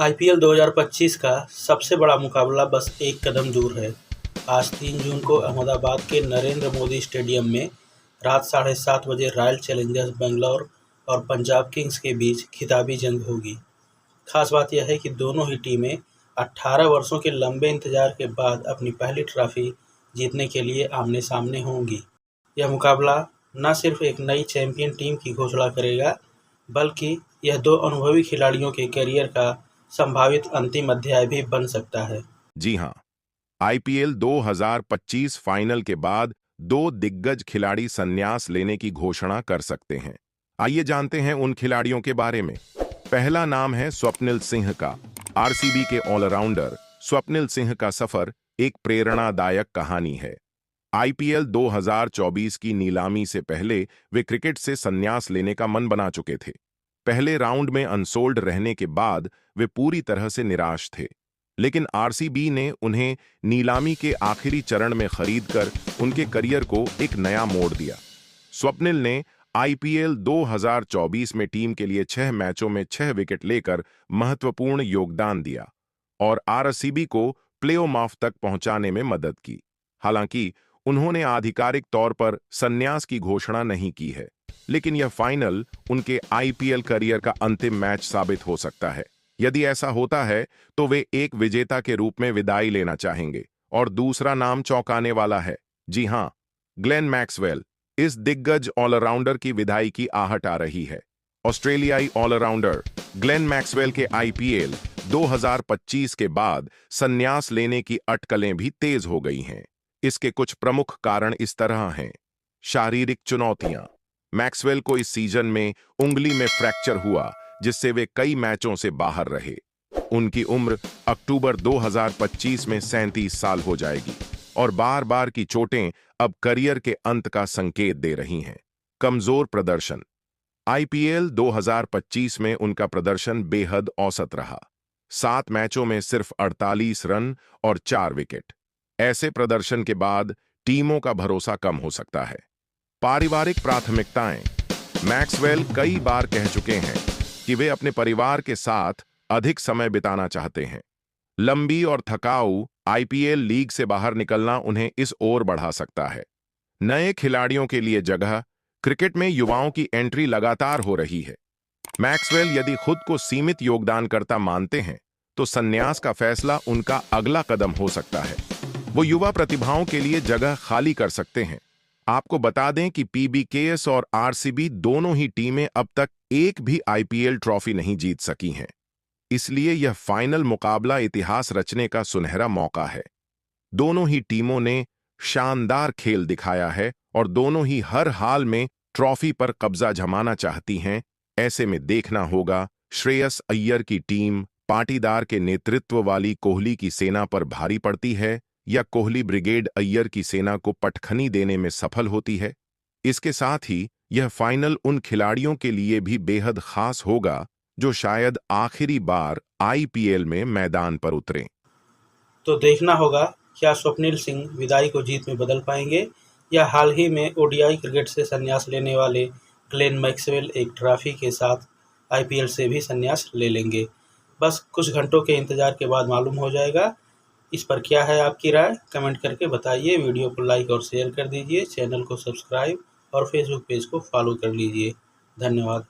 IPL 2025 का सबसे बड़ा मुकाबला बस एक कदम दूर है। आज 3 जून को अहमदाबाद के नरेंद्र मोदी स्टेडियम में रात 7:30 बजे रॉयल चैलेंजर्स बेंगलोर और पंजाब किंग्स के बीच खिताबी जंग होगी। खास बात यह है कि दोनों ही टीमें 18 वर्षों के लंबे इंतजार के बाद अपनी पहली ट्रॉफी जीतने के लिए आमने-सामने होंगी। यह मुकाबला न सिर्फ एक नई चैंपियन टीम की घोषणा करेगा, बल्कि यह दो अनुभवी खिलाड़ियों के करियर का संभावित अंतिम अध्याय भी बन सकता है। जी हां, आईपीएल 2025 फाइनल के बाद दो दिग्गज खिलाड़ी संन्यास लेने की घोषणा कर सकते हैं। आइए जानते हैं उन खिलाड़ियों के बारे में। पहला नाम है स्वप्निल सिंह का। आरसीबी के ऑलराउंडर स्वप्निल सिंह का सफर एक प्रेरणादायक कहानी है। आईपीएल 2024 की नीलामी से पहले वे क्रिकेट से संन्यास लेने का मन बना चुके थे। पहले राउंड में अनसोल्ड रहने के बाद वे पूरी तरह से निराश थे, लेकिन आरसीबी ने उन्हें नीलामी के आखिरी चरण में खरीदकर उनके करियर को एक नया मोड़ दिया। स्वप्निल ने आईपीएल 2024 में टीम के लिए 6 मैचों में 6 विकेट लेकर महत्वपूर्ण योगदान दिया और आरसीबी को प्लेऑफ तक पहुंचाने में मदद की। हालांकि उन्होंने आधिकारिक तौर पर संन्यास की घोषणा नहीं की है, लेकिन यह फाइनल उनके आईपीएल करियर का अंतिम मैच साबित हो सकता है। यदि ऐसा होता है तो वे एक विजेता के रूप में विदाई लेना चाहेंगे। और दूसरा नाम चौंकाने वाला है। जी हां, ग्लेन मैक्सवेल। इस दिग्गज ऑलराउंडर की विदाई की आहट आ रही है। ऑस्ट्रेलियाई ऑलराउंडर ग्लेन मैक्सवेल के आईपीएल 2025 के बाद संन्यास लेने की अटकलें भी तेज हो गई हैं। इसके कुछ प्रमुख कारण इस तरह हैं। शारीरिक चुनौतियां। मैक्सवेल को इस सीजन में उंगली में फ्रैक्चर हुआ, जिससे वे कई मैचों से बाहर रहे। उनकी उम्र अक्टूबर 2025 में 37 साल हो जाएगी और बार बार की चोटें अब करियर के अंत का संकेत दे रही हैं। कमजोर प्रदर्शन। आईपीएल 2025 में उनका प्रदर्शन बेहद औसत रहा। 7 मैचों में सिर्फ 48 रन और 4 विकेट। ऐसे प्रदर्शन के बाद टीमों का भरोसा कम हो सकता है। पारिवारिक प्राथमिकताएं। मैक्सवेल कई बार कह चुके हैं कि वे अपने परिवार के साथ अधिक समय बिताना चाहते हैं। लंबी और थकाऊ आईपीएल लीग से बाहर निकलना उन्हें इस ओर बढ़ा सकता है। नए खिलाड़ियों के लिए जगह। क्रिकेट में युवाओं की एंट्री लगातार हो रही है। मैक्सवेल यदि खुद को सीमित योगदानकर्ता मानते हैं तो संन्यास का फैसला उनका अगला कदम हो सकता है। वो युवा प्रतिभाओं के लिए जगह खाली कर सकते हैं। आपको बता दें कि पीबीकेएस और आरसीबी दोनों ही टीमें अब तक एक भी आईपीएल ट्रॉफी नहीं जीत सकी हैं। इसलिए यह फाइनल मुकाबला इतिहास रचने का सुनहरा मौका है। दोनों ही टीमों ने शानदार खेल दिखाया है और दोनों ही हर हाल में ट्रॉफी पर कब्जा जमाना चाहती हैं। ऐसे में देखना होगा श्रेयस अय्यर की टीम पाटीदार के नेतृत्व वाली कोहली की सेना पर भारी पड़ती है या कोहली ब्रिगेड अय्यर की सेना को पटखनी देने में सफल होती है। इसके साथ ही यह फाइनल उन खिलाड़ियों के लिए भी बेहद खास होगा जो शायद आखिरी बार आईपीएल में मैदान पर उतरें। तो देखना होगा क्या स्वप्निल सिंह विदाई को जीत में बदल पाएंगे या हाल ही में ओडीआई क्रिकेट से संन्यास लेने वाले ग्लेन मैक्सवेल एक ट्रॉफी के साथ आईपीएल से भी संन्यास ले लेंगे। बस कुछ घंटों के इंतजार के बाद मालूम हो जाएगा। इस पर क्या है आपकी राय, कमेंट करके बताइए। वीडियो को लाइक और शेयर कर दीजिए, चैनल को सब्सक्राइब और फेसबुक पेज को फॉलो कर लीजिए। धन्यवाद।